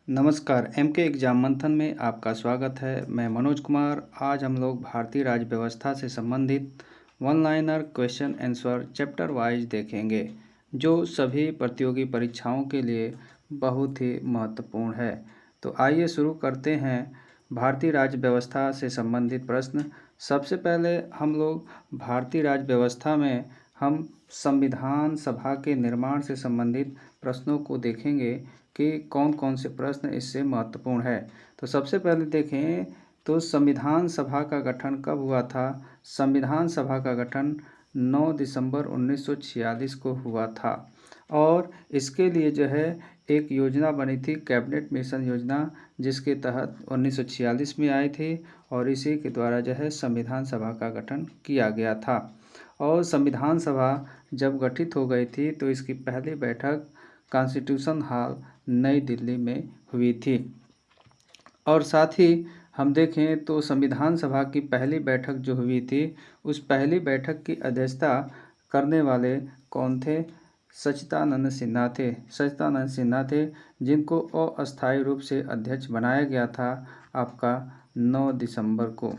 नमस्कार, MK exam मंथन में आपका स्वागत है। मैं मनोज कुमार। आज हम लोग भारतीय राज्य व्यवस्था से संबंधित one liner question answer chapter wise देखेंगे, जो सभी प्रतियोगी परीक्षाओं के लिए बहुत ही महत्वपूर्ण है। तो आइए शुरू करते हैं भारतीय राज्य व्यवस्था से संबंधित प्रश्न। सबसे पहले हम लोग भारतीय राज्य व्यवस्था में हम संविधान सभा के निर्माण से संबंधित प्रश्नों को देखेंगे कि कौन कौन से प्रश्न इससे महत्वपूर्ण है। तो सबसे पहले देखें तो संविधान सभा का गठन कब हुआ था। संविधान सभा का गठन 9 दिसंबर 1946 को हुआ था और इसके लिए जो है एक योजना बनी थी, कैबिनेट मिशन योजना, जिसके तहत 1946 में आई थी और इसी के द्वारा जो है संविधान सभा का गठन किया गया था। और संविधान सभा जब गठित हो गई थी तो इसकी पहली बैठक कॉन्स्टिट्यूशन हॉल नई दिल्ली में हुई थी। और साथ ही हम देखें तो संविधान सभा की पहली बैठक जो हुई थी, उस पहली बैठक की अध्यक्षता करने वाले कौन थे? सच्चिदानंद सिन्हा थे। सच्चिदानंद सिन्हा थे, जिनको अस्थायी रूप से अध्यक्ष बनाया गया था आपका 9 दिसंबर को।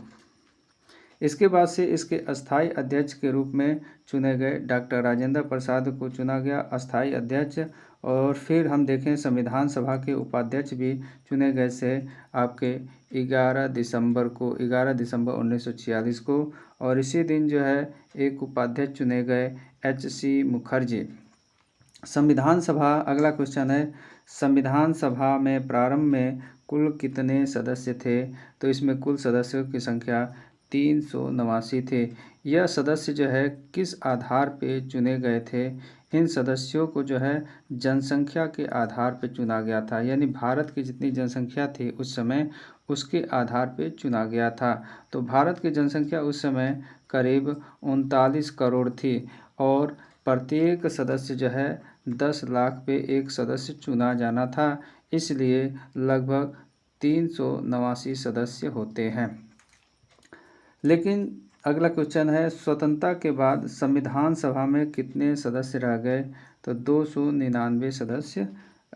इसके बाद से इसके अस्थायी अध्यक्ष के रूप में चुने गए डॉक्टर राजेंद्र प्रसाद को चुना गया अस्थायी अध्यक्ष। और फिर हम देखें संविधान सभा के उपाध्यक्ष भी चुने गए से आपके 11 दिसंबर 1946 को। और इसी दिन जो है एक उपाध्यक्ष चुने गए HC मुखर्जी। संविधान सभा, अगला क्वेश्चन है, संविधान सभा में प्रारंभ में कुल कितने सदस्य थे? तो इसमें कुल सदस्यों की संख्या 389 थे। यह सदस्य जो है किस आधार पे चुने गए थे? इन सदस्यों को जो है जनसंख्या के आधार पे चुना गया था, यानी भारत की जितनी जनसंख्या थी उस समय उसके आधार पे चुना गया था। तो भारत की जनसंख्या उस समय करीब 39 करोड़ थी और प्रत्येक सदस्य जो है 10 लाख पे एक सदस्य चुना जाना था, इसलिए लगभग 389 सदस्य होते हैं। लेकिन अगला क्वेश्चन है, स्वतंत्रता के बाद संविधान सभा में कितने सदस्य रह गए? तो 299 सदस्य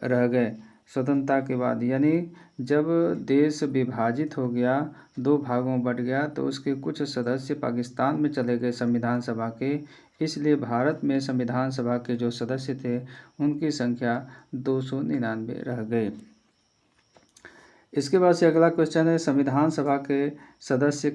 रह गए स्वतंत्रता के बाद। यानी जब देश विभाजित हो गया, दो भागों में बट गया, तो उसके कुछ सदस्य पाकिस्तान में चले गए संविधान सभा के, इसलिए भारत में संविधान सभा के जो सदस्य थे उनकी संख्या 299 रह गई। इसके बाद से अगला क्वेश्चन है, संविधान सभा के सदस्य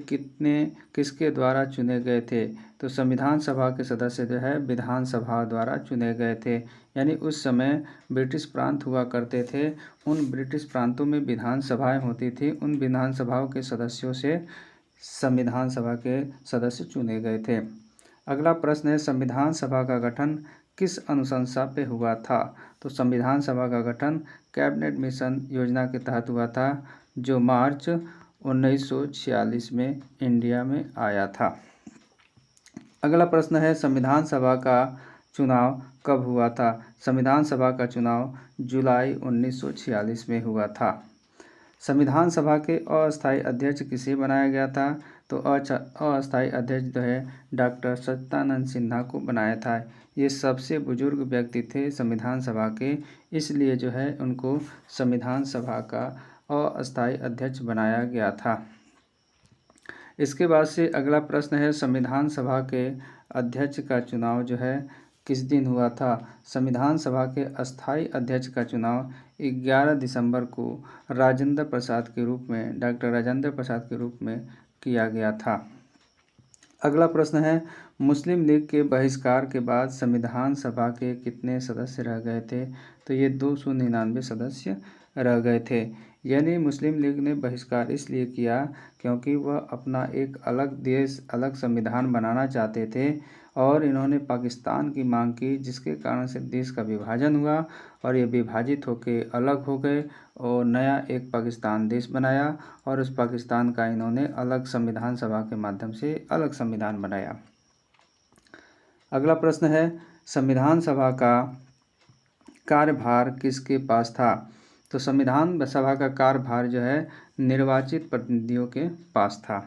किसके द्वारा चुने गए थे? तो संविधान सभा के सदस्य जो है विधानसभा द्वारा चुने गए थे। यानी उस समय ब्रिटिश प्रांत हुआ करते थे, उन ब्रिटिश प्रांतों में विधानसभाएं होती थी, उन विधानसभाओं के सदस्यों से संविधान सभा के सदस्य चुने गए थे। अगला प्रश्न है, संविधान सभा का गठन किस अनुशंसा पे हुआ था? तो संविधान सभा का गठन कैबिनेट मिशन योजना के तहत हुआ था, जो मार्च 1946 में इंडिया में आया था। अगला प्रश्न है, संविधान सभा का चुनाव कब हुआ था? संविधान सभा का चुनाव जुलाई 1946 में हुआ था। संविधान सभा के अस्थायी अध्यक्ष किसे बनाया गया था? तो अस्थायी अध्यक्ष जो है डॉक्टर सच्चिदानंद सिन्हा को बनाया था। ये सबसे बुजुर्ग व्यक्ति थे संविधान सभा के, इसलिए जो है उनको संविधान सभा का अस्थायी अध्यक्ष बनाया गया था। इसके बाद से अगला प्रश्न है, संविधान सभा के अध्यक्ष का चुनाव जो है किस दिन हुआ था? संविधान सभा के अस्थायी अध्यक्ष का चुनाव 11 दिसंबर को राजेंद्र प्रसाद के रूप में, डॉक्टर राजेंद्र प्रसाद के रूप में किया गया था। अगला प्रश्न है, मुस्लिम लीग के बहिष्कार के बाद संविधान सभा के कितने सदस्य रह गए थे? तो ये 299 सदस्य रह गए थे। यानी मुस्लिम लीग ने बहिष्कार इसलिए किया क्योंकि वह अपना एक अलग देश, अलग संविधान बनाना चाहते थे और इन्होंने पाकिस्तान की मांग की, जिसके कारण से देश का विभाजन हुआ और ये विभाजित होकर अलग हो गए और नया एक पाकिस्तान देश बनाया और उस पाकिस्तान का इन्होंने अलग संविधान सभा के माध्यम से अलग संविधान बनाया। अगला प्रश्न है, संविधान सभा का कार्यभार किसके पास था? तो संविधान सभा का कार्यभार जो है निर्वाचित प्रतिनिधियों के पास था।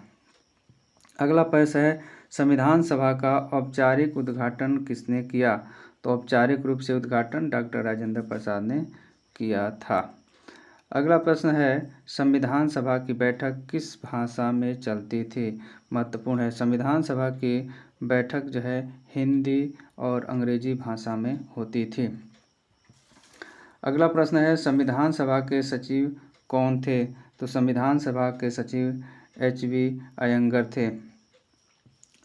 अगला प्रश्न है, संविधान सभा का औपचारिक उद्घाटन किसने किया? तो औपचारिक रूप से उद्घाटन डॉक्टर राजेंद्र प्रसाद ने किया था। अगला प्रश्न है, संविधान सभा की बैठक किस भाषा में चलती थी? महत्वपूर्ण है, संविधान सभा की बैठक जो है हिंदी और अंग्रेजी भाषा में होती थी। अगला प्रश्न है, संविधान सभा के सचिव कौन थे? तो संविधान सभा के सचिव एच.वी. अयंगर थे।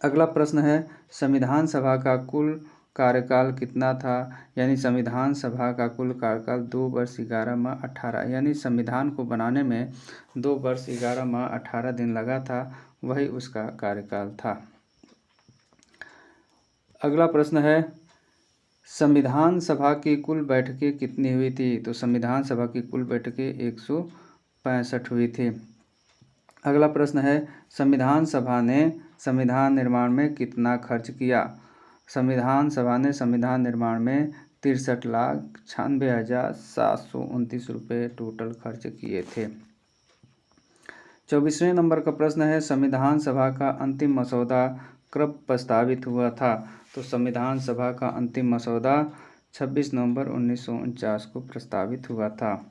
अगला प्रश्न है, संविधान सभा का कुल कार्यकाल कितना था? यानी संविधान सभा का कुल कार्यकाल 2 वर्ष 11 माह 18, यानी संविधान को बनाने में 2 वर्ष 11 माह 18 दिन लगा था, वही उसका कार्यकाल था। अगला प्रश्न है, संविधान सभा की कुल बैठकें कितनी हुई थी? तो संविधान सभा की कुल बैठकें 165 हुई थी। अगला प्रश्न है, संविधान सभा ने संविधान निर्माण में कितना खर्च किया? संविधान सभा ने संविधान निर्माण में 63,96,729 रुपये टोटल खर्च किए थे। 24वें नंबर का प्रश्न है, संविधान सभा का अंतिम मसौदा कब प्रस्तावित हुआ था? तो संविधान सभा का अंतिम मसौदा 26 नवंबर 1949 को प्रस्तावित हुआ था।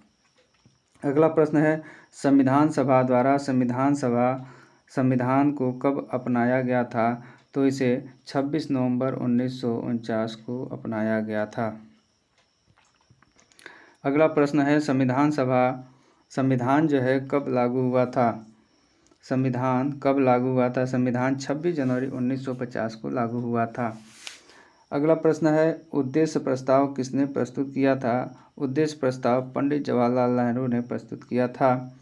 अगला प्रश्न है, संविधान सभा द्वारा संविधान को कब अपनाया गया था? तो इसे 26 नवंबर 1949 को अपनाया गया था। अगला प्रश्न है, संविधान जो है कब लागू हुआ था? संविधान कब लागू हुआ था? संविधान 26 जनवरी 1950 को लागू हुआ था। अगला प्रश्न है, उद्देश्य प्रस्ताव किसने प्रस्तुत किया था? उद्देश्य प्रस्ताव पंडित जवाहरलाल नेहरू ने प्रस्तुत किया था।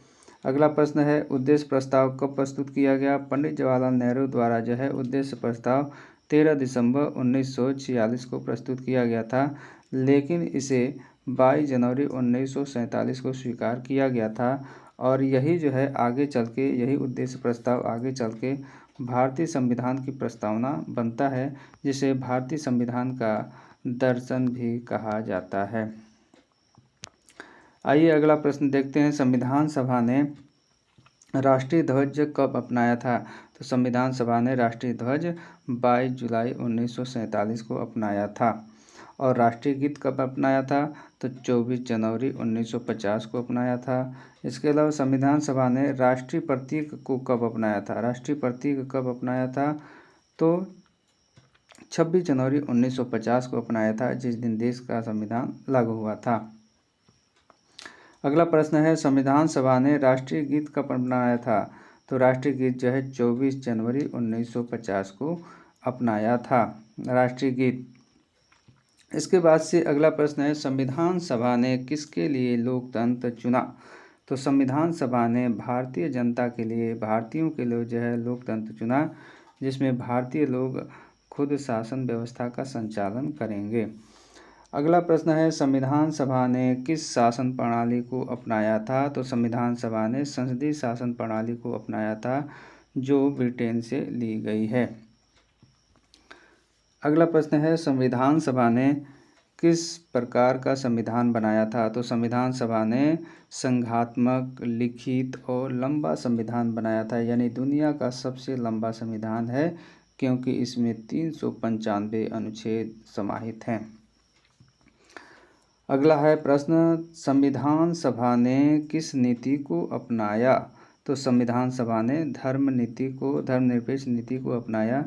अगला प्रश्न है, उद्देश्य प्रस्ताव कब प्रस्तुत किया गया? पंडित जवाहरलाल नेहरू द्वारा जो है उद्देश्य प्रस्ताव 13 दिसंबर 1946 को प्रस्तुत किया गया था, लेकिन इसे 22 जनवरी 1947 को स्वीकार किया गया था और यही जो है आगे चल के यही उद्देश्य प्रस्ताव आगे चल के भारतीय संविधान की प्रस्तावना बनता है, जिसे भारतीय संविधान का दर्शन भी कहा जाता है। आइए अगला प्रश्न देखते हैं, संविधान सभा ने राष्ट्रीय ध्वज कब अपनाया था? तो संविधान सभा ने राष्ट्रीय ध्वज 22 जुलाई 1947 को अपनाया था। और राष्ट्रीय गीत कब अपनाया था? तो 24 जनवरी 1950 को अपनाया था। इसके अलावा संविधान सभा ने राष्ट्रीय प्रतीक को कब अपनाया था? राष्ट्रीय प्रतीक कब अपनाया था? तो 26 जनवरी 1950 को अपनाया था, जिस दिन देश का संविधान लागू हुआ था। अगला प्रश्न है, संविधान सभा ने राष्ट्रीय गीत कब अपनाया था? तो राष्ट्रीय गीत जो है 24 जनवरी 1950 को अपनाया था राष्ट्रीय गीत। इसके बाद से अगला प्रश्न है, संविधान सभा ने किसके लिए लोकतंत्र चुना? तो संविधान सभा ने भारतीय जनता के लिए, भारतीयों के लिए जो है लोकतंत्र चुना, जिसमें भारतीय लोग खुद शासन व्यवस्था का संचालन करेंगे। अगला प्रश्न है, संविधान सभा ने किस शासन प्रणाली को अपनाया था? तो संविधान सभा ने संसदीय शासन प्रणाली को अपनाया था, जो ब्रिटेन से ली गई है। अगला प्रश्न है, संविधान सभा ने किस प्रकार का संविधान बनाया था? तो संविधान सभा ने संघात्मक, लिखित और लंबा संविधान बनाया था, यानी दुनिया का सबसे लंबा संविधान है, क्योंकि इसमें 395 अनुच्छेद समाहित हैं। अगला है प्रश्न, संविधान सभा ने किस नीति को अपनाया? तो संविधान सभा ने धर्मनिरपेक्ष नीति को अपनाया,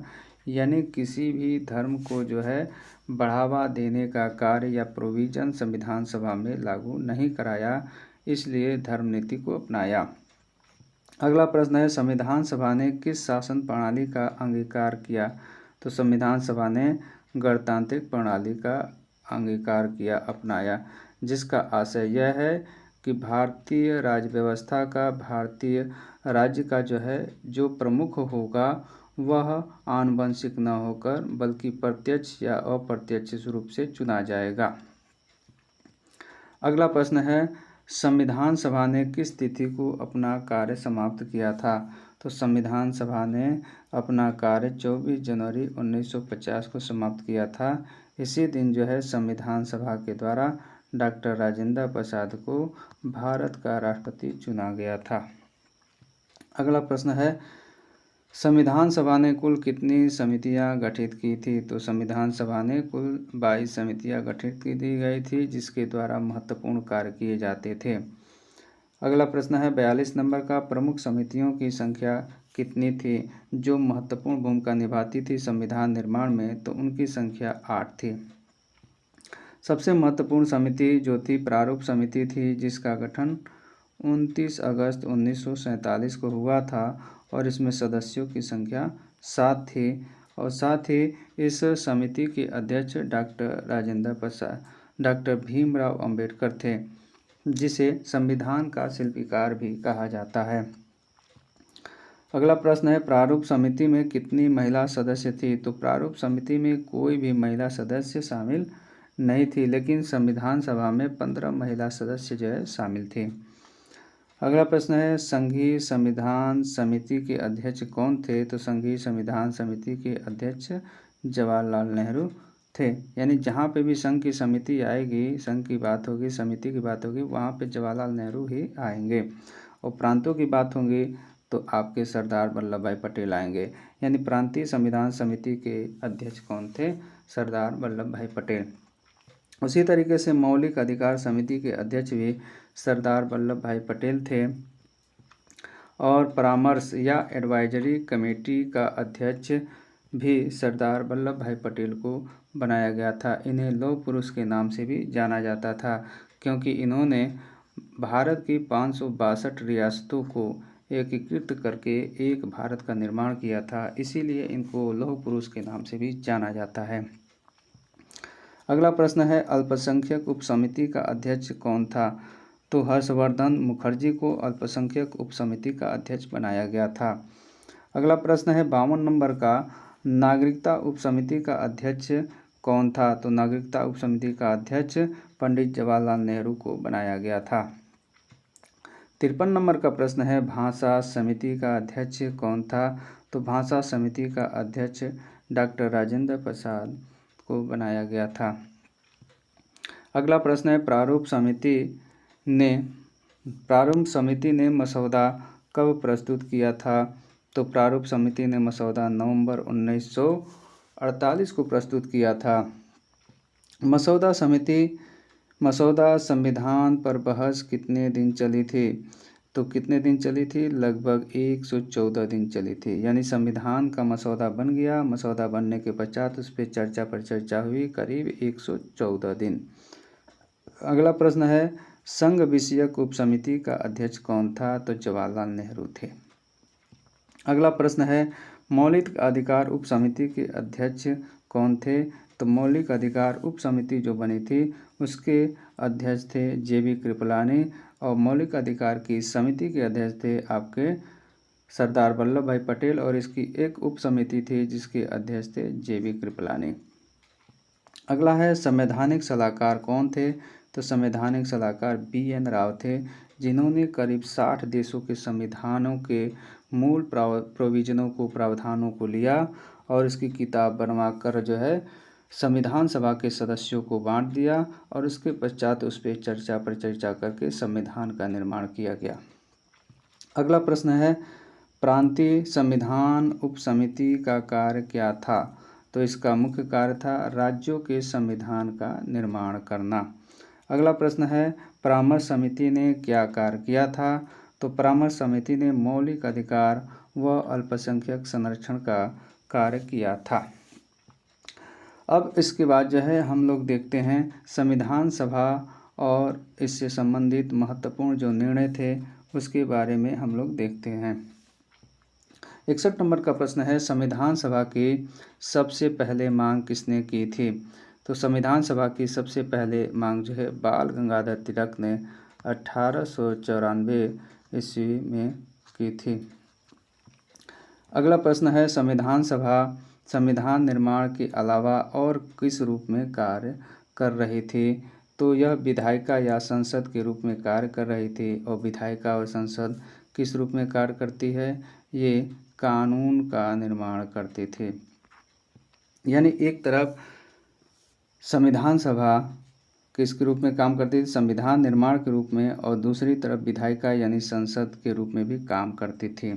यानी किसी भी धर्म को जो है बढ़ावा देने का कार्य या प्रोविजन संविधान सभा में लागू नहीं कराया, इसलिए धर्म नीति को अपनाया। अगला प्रश्न है, संविधान सभा ने किस शासन प्रणाली का अंगीकार किया? तो संविधान सभा ने गणतांत्रिक प्रणाली का अंगीकार किया, अपनाया, जिसका आशय यह है कि भारतीय राज्य व्यवस्था का, भारतीय राज्य का जो प्रमुख होगा वह आनुवंशिक न होकर बल्कि प्रत्यक्ष या अप्रत्यक्ष रूप से चुना जाएगा। अगला प्रश्न है, संविधान सभा ने किस तिथि को अपना कार्य समाप्त किया था? तो संविधान सभा ने अपना कार्य 24 जनवरी 1950 को समाप्त किया था। इसी दिन जो है संविधान सभा के द्वारा डॉक्टर राजेंद्र प्रसाद को भारत का राष्ट्रपति चुना गया था। अगला प्रश्न है, संविधान सभा ने कुल कितनी समितियां गठित की थी? तो संविधान सभा ने कुल 22 समितियां गठित की दी गई थी, जिसके द्वारा महत्वपूर्ण कार्य किए जाते थे। अगला प्रश्न है 42 नंबर का, प्रमुख समितियों की संख्या कितनी थी जो महत्वपूर्ण भूमिका निभाती थी संविधान निर्माण में? तो उनकी संख्या 8 थी। सबसे महत्वपूर्ण समिति जो थी प्रारूप समिति थी, जिसका गठन 29 अगस्त 1947 को हुआ था और इसमें सदस्यों की संख्या 7 थी। और साथ ही इस समिति के अध्यक्ष डॉक्टर राजेंद्र प्रसाद डॉक्टर भीमराव अंबेडकर थे, जिसे संविधान का शिल्पकार भी कहा जाता है। अगला प्रश्न है प्रारूप समिति में कितनी महिला सदस्य थी? तो प्रारूप समिति में कोई भी महिला सदस्य शामिल नहीं थी, लेकिन संविधान सभा में 15 महिला सदस्य जो है शामिल थे। अगला प्रश्न है संघीय संविधान समिति के अध्यक्ष कौन थे? तो संघीय संविधान समिति के अध्यक्ष जवाहरलाल नेहरू थे। यानी जहाँ पे भी संघ की समिति आएगी, संघ की बात होगी, समिति की बात होगी, वहाँ पे जवाहरलाल नेहरू ही आएंगे। और प्रांतों की बात होगी तो आपके सरदार वल्लभ भाई पटेल आएंगे। यानी प्रांतीय संविधान समिति के अध्यक्ष कौन थे? सरदार वल्लभ भाई पटेल। उसी तरीके से मौलिक अधिकार समिति के अध्यक्ष भी सरदार वल्लभ भाई पटेल थे। और परामर्श या एडवाइजरी कमेटी का अध्यक्ष भी सरदार वल्लभ भाई पटेल को बनाया गया था। इन्हें लौह पुरुष के नाम से भी जाना जाता था, क्योंकि इन्होंने भारत की 562 रियासतों को एकीकृत करके एक भारत का निर्माण किया था, इसीलिए इनको लौह पुरुष के नाम से भी जाना जाता है। अगला प्रश्न है अल्पसंख्यक उपसमिति का अध्यक्ष कौन था? तो हर्षवर्धन मुखर्जी को अल्पसंख्यक उपसमिति का अध्यक्ष बनाया गया था। अगला प्रश्न है 52 नंबर का, नागरिकता उपसमिति का अध्यक्ष कौन था? तो नागरिकता उपसमिति का अध्यक्ष पंडित जवाहरलाल नेहरू को बनाया गया था। 53 नंबर का प्रश्न है भाषा समिति का अध्यक्ष कौन था? तो भाषा समिति का अध्यक्ष डॉक्टर राजेंद्र प्रसाद को बनाया गया था। अगला प्रश्न है प्रारूप समिति ने मसौदा कब प्रस्तुत किया था? तो प्रारूप समिति ने मसौदा नवंबर 1948 को प्रस्तुत किया था। मसौदा संविधान पर बहस कितने दिन चली थी? तो कितने दिन चली थी? लगभग 114 दिन चली थी। यानी संविधान का मसौदा बन गया, मसौदा बनने के पश्चात उस पर चर्चा हुई करीब 114 दिन। अगला प्रश्न है संघ विषयक उपसमिति का अध्यक्ष कौन था? तो जवाहरलाल नेहरू थे। अगला प्रश्न है मौलिक अधिकार उपसमिति के अध्यक्ष कौन थे? तो मौलिक अधिकार उपसमिति जो बनी थी उसके अध्यक्ष थे JB कृपलानी, और मौलिक अधिकार की समिति के अध्यक्ष थे आपके सरदार वल्लभ भाई पटेल, और इसकी एक उपसमिति थी जिसके अध्यक्ष थे JB कृपलानी। अगला है संवैधानिक सलाहकार कौन थे? तो संवैधानिक सलाहकार BN राव थे, जिन्होंने करीब 60 देशों के संविधानों के मूल प्रावधानों को लिया और इसकी किताब बनवा कर जो है संविधान सभा के सदस्यों को बांट दिया, और उसके पश्चात उस पर चर्चा करके संविधान का निर्माण किया गया। अगला प्रश्न है प्रांतीय संविधान उपसमिति का कार्य क्या था? तो इसका मुख्य कार्य था राज्यों के संविधान का निर्माण करना। अगला प्रश्न है परामर्श समिति ने क्या कार्य किया था? तो परामर्श समिति ने मौलिक अधिकार व अल्पसंख्यक संरक्षण का कार्य किया था। अब इसके बाद जो है हम लोग देखते हैं संविधान सभा और इससे संबंधित महत्वपूर्ण जो निर्णय थे उसके बारे में हम लोग देखते हैं। 61 नंबर का प्रश्न है संविधान सभा की सबसे पहले मांग किसने की थी? तो संविधान सभा की सबसे पहले मांग जो है बाल गंगाधर तिलक ने 1894 ईस्वी में की थी। अगला प्रश्न है संविधान सभा संविधान निर्माण के अलावा और किस रूप में कार्य कर रही थी? तो यह विधायिका या संसद के रूप में कार्य कर रही थी। और विधायिका और संसद किस रूप में कार्य करती है? ये कानून का निर्माण करती थी। यानी एक तरफ संविधान सभा किसके रूप में काम करती थी? संविधान निर्माण के रूप में, और दूसरी तरफ विधायिका यानी संसद के रूप में भी काम करती थी।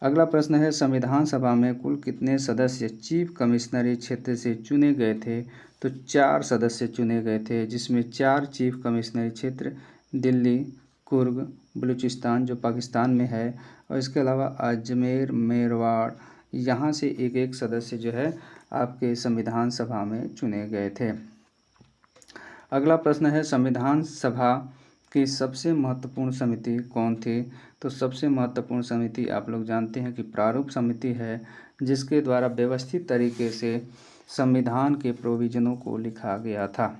अगला प्रश्न है संविधान सभा में कुल कितने सदस्य चीफ कमिश्नरी क्षेत्र से चुने गए थे? तो 4 सदस्य चुने गए थे, जिसमें 4 चीफ कमिश्नरी क्षेत्र दिल्ली, कुर्ग बलूचिस्तान जो पाकिस्तान में है, और इसके अलावा अजमेर मेरवाड़, यहाँ से एक एक सदस्य जो है आपके संविधान सभा में चुने गए थे। अगला प्रश्न है संविधान सभा की सबसे महत्वपूर्ण समिति कौन थी? तो सबसे महत्वपूर्ण समिति आप लोग जानते हैं कि प्रारूप समिति है, जिसके द्वारा व्यवस्थित तरीके से संविधान के प्रोविजनों को लिखा गया था।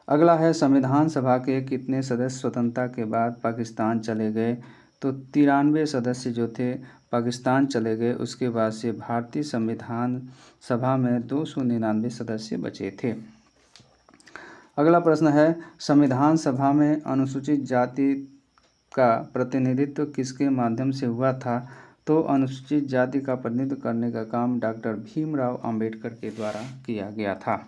अगला है संविधान सभा के कितने सदस्य स्वतंत्रता के बाद पाकिस्तान चले गए? तो 93 सदस्य जो थे पाकिस्तान चले गए। उसके बाद से भारतीय संविधान सभा में 299 सदस्य बचे थे। अगला प्रश्न है संविधान सभा में अनुसूचित जाति का प्रतिनिधित्व किसके माध्यम से हुआ था? तो अनुसूचित जाति का प्रतिनिधित्व करने का काम डॉक्टर भीमराव अंबेडकर के द्वारा किया गया था।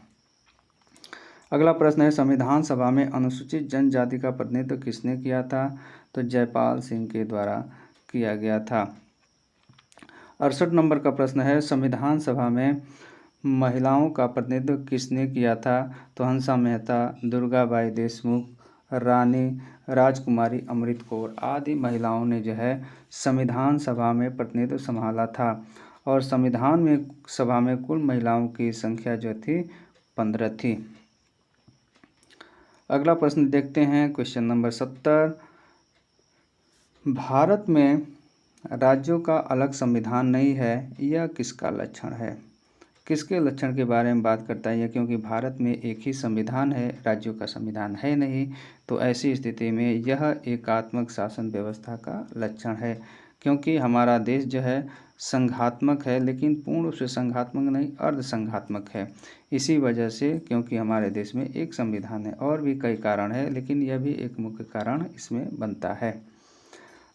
अगला प्रश्न है संविधान सभा में अनुसूचित जनजाति का प्रतिनिधित्व किसने किया था? तो जयपाल सिंह के द्वारा किया गया था। 68 नंबर का प्रश्न है संविधान सभा में महिलाओं का प्रतिनिधित्व किसने किया था? तो हंसा मेहता, दुर्गाबाई देशमुख, रानी राजकुमारी अमृत कौर आदि महिलाओं ने जो है संविधान सभा में प्रतिनिधित्व संभाला था। और संविधान में सभा में कुल महिलाओं की संख्या जो थी 15 थी। अगला प्रश्न देखते हैं क्वेश्चन नंबर 70। भारत में राज्यों का अलग संविधान नहीं है, यह किसका लक्षण है? किसके लक्षण के बारे में बात करता है? क्योंकि भारत में एक ही संविधान है, राज्यों का संविधान है नहीं, तो ऐसी स्थिति में यह एकात्मक शासन व्यवस्था का लक्षण है। क्योंकि हमारा देश जो है संघात्मक है, लेकिन पूर्ण रूप से संघात्मक नहीं, अर्ध संघात्मक है। इसी वजह से क्योंकि हमारे देश में एक संविधान है, और भी कई कारण है, लेकिन यह भी एक मुख्य कारण इसमें बनता है।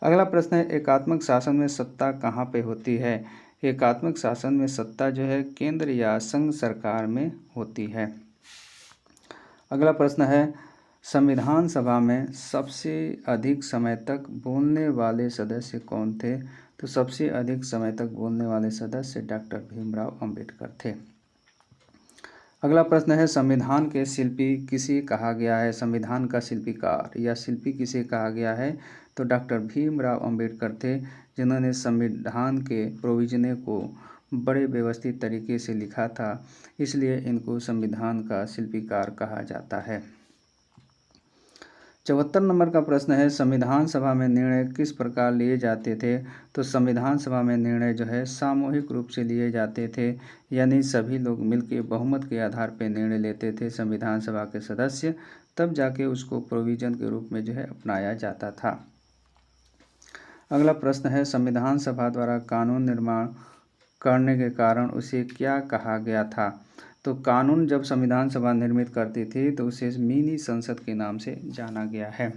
अगला प्रश्न है एकात्मक शासन में सत्ता कहाँ पे होती है? एकात्मक शासन में सत्ता जो है केंद्र या संघ सरकार में होती है। अगला प्रश्न है संविधान सभा में सबसे अधिक समय तक बोलने वाले सदस्य कौन थे? तो सबसे अधिक समय तक बोलने वाले सदस्य डॉक्टर भीमराव अंबेडकर थे। अगला प्रश्न है संविधान के शिल्पी किसे कहा गया है? संविधान का शिल्पीकार या शिल्पी किसे कहा गया है? तो डॉक्टर भीमराव अंबेडकर थे, जिन्होंने संविधान के प्रोविजनों को बड़े व्यवस्थित तरीके से लिखा था, इसलिए इनको संविधान का शिल्पीकार कहा जाता है। 74 नंबर का प्रश्न है संविधान सभा में निर्णय किस प्रकार लिए जाते थे? तो संविधान सभा में निर्णय जो है सामूहिक रूप से लिए जाते थे, यानी सभी लोग मिलकर बहुमत के आधार पर निर्णय लेते थे संविधान सभा के सदस्य, तब जाके उसको प्रोविजन के रूप में जो है अपनाया जाता था। अगला प्रश्न है संविधान सभा द्वारा कानून निर्माण करने के कारण उसे क्या कहा गया था? तो कानून जब संविधान सभा निर्मित करती थी तो उसे मिनी संसद के नाम से जाना गया है।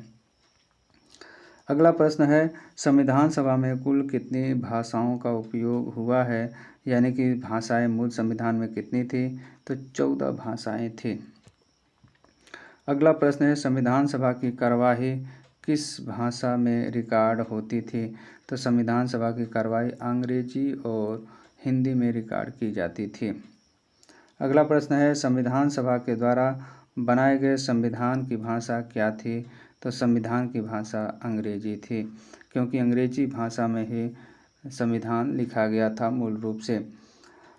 अगला प्रश्न है संविधान सभा में कुल कितनी भाषाओं का उपयोग हुआ है? यानी कि भाषाएं मूल संविधान में कितनी थी? तो 14 भाषाएं थी। अगला प्रश्न है संविधान सभा की कार्यवाही किस भाषा में रिकॉर्ड होती थी? तो संविधान सभा की कार्यवाही अंग्रेजी और हिंदी में रिकॉर्ड की जाती थी। अगला प्रश्न है संविधान सभा के द्वारा बनाए गए संविधान की भाषा क्या थी? तो संविधान की भाषा अंग्रेजी थी, क्योंकि अंग्रेजी भाषा में ही संविधान लिखा गया था मूल रूप से।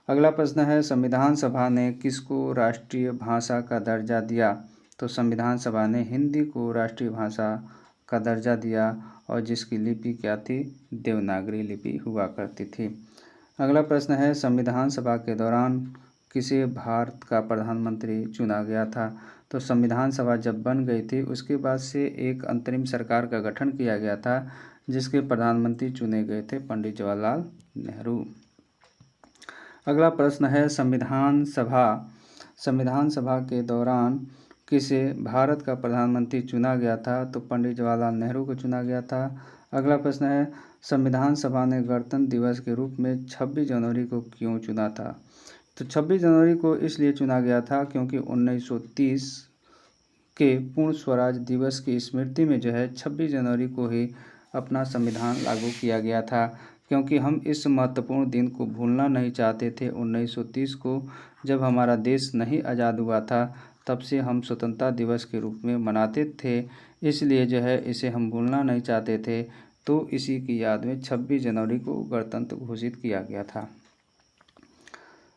अगला प्रश्न है संविधान सभा ने किसको राष्ट्रीय भाषा का दर्जा दिया? तो संविधान सभा ने हिंदी को राष्ट्रीय भाषा का दर्जा दिया, और जिसकी लिपि क्या थी? देवनागरी लिपि हुआ करती थी। अगला प्रश्न है संविधान सभा के दौरान किसे भारत का प्रधानमंत्री चुना गया था? तो संविधान सभा जब बन गई थी उसके बाद से एक अंतरिम सरकार का गठन किया गया था, जिसके प्रधानमंत्री चुने गए थे पंडित जवाहरलाल नेहरू। अगला प्रश्न है संविधान सभा के दौरान किसे भारत का प्रधानमंत्री चुना गया था? तो पंडित जवाहरलाल नेहरू को चुना गया था। अगला प्रश्न है संविधान सभा ने गणतंत्र दिवस के रूप में 26 जनवरी को क्यों चुना था? तो 26 जनवरी को इसलिए चुना गया था क्योंकि 1930 के पूर्ण स्वराज दिवस की स्मृति में जो है 26 जनवरी को ही अपना संविधान लागू किया गया था, क्योंकि हम इस महत्वपूर्ण दिन को भूलना नहीं चाहते थे। 1930 को जब हमारा देश नहीं आज़ाद हुआ था तब से हम स्वतंत्रता दिवस के रूप में मनाते थे, इसलिए जो है इसे हम भूलना नहीं चाहते थे। तो इसी की याद में 26 जनवरी को गणतंत्र घोषित किया गया था।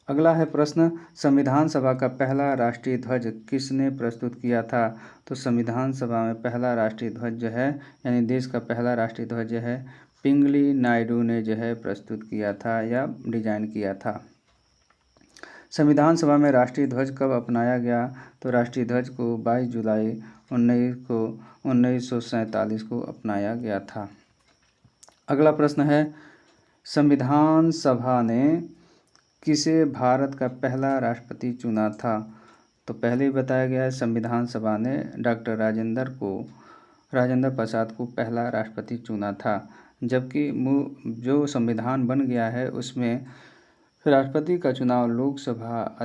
अगला है प्रश्न, संविधान सभा का पहला राष्ट्रीय ध्वज किसने प्रस्तुत किया था? तो संविधान सभा में पहला राष्ट्रीय ध्वज जो है, यानी देश का पहला राष्ट्रीय ध्वज जो है, पिंगली नायडू ने जो है प्रस्तुत किया था या डिजाइन किया था। संविधान सभा में राष्ट्रीय ध्वज कब अपनाया गया? तो राष्ट्रीय ध्वज को 22 जुलाई 1947 को अपनाया गया था। अगला प्रश्न है, संविधान सभा ने किसे भारत का पहला राष्ट्रपति चुना था? तो पहले ही बताया गया है, संविधान सभा ने डॉक्टर राजेंद्र प्रसाद को पहला राष्ट्रपति चुना था, जबकि जो संविधान बन गया है उसमें राष्ट्रपति का चुनाव लोकसभा,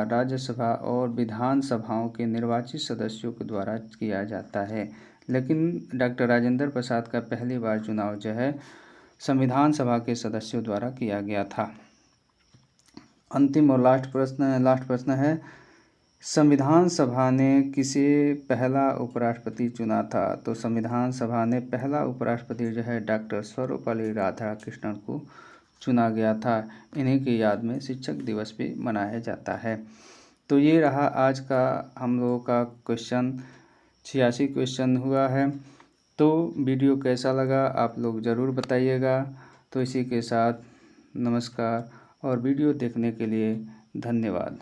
राज्यसभा और विधान सभाओं के निर्वाचित सदस्यों के द्वारा किया जाता है। लेकिन डॉक्टर राजेंद्र प्रसाद का पहली बार चुनाव जो है संविधान सभा के सदस्यों द्वारा किया गया था। अंतिम और लास्ट प्रश्न है, संविधान सभा ने किसे पहला उपराष्ट्रपति चुना था? तो संविधान सभा ने पहला उपराष्ट्रपति जो है डॉक्टर सर्वपल्ली राधाकृष्णन को चुना गया था। इन्हीं की याद में शिक्षक दिवस भी मनाया जाता है। तो ये रहा आज का हम लोगों का क्वेश्चन, 86 क्वेश्चन हुआ है। तो वीडियो कैसा लगा आप लोग ज़रूर बताइएगा। तो इसी के साथ नमस्कार और वीडियो देखने के लिए धन्यवाद।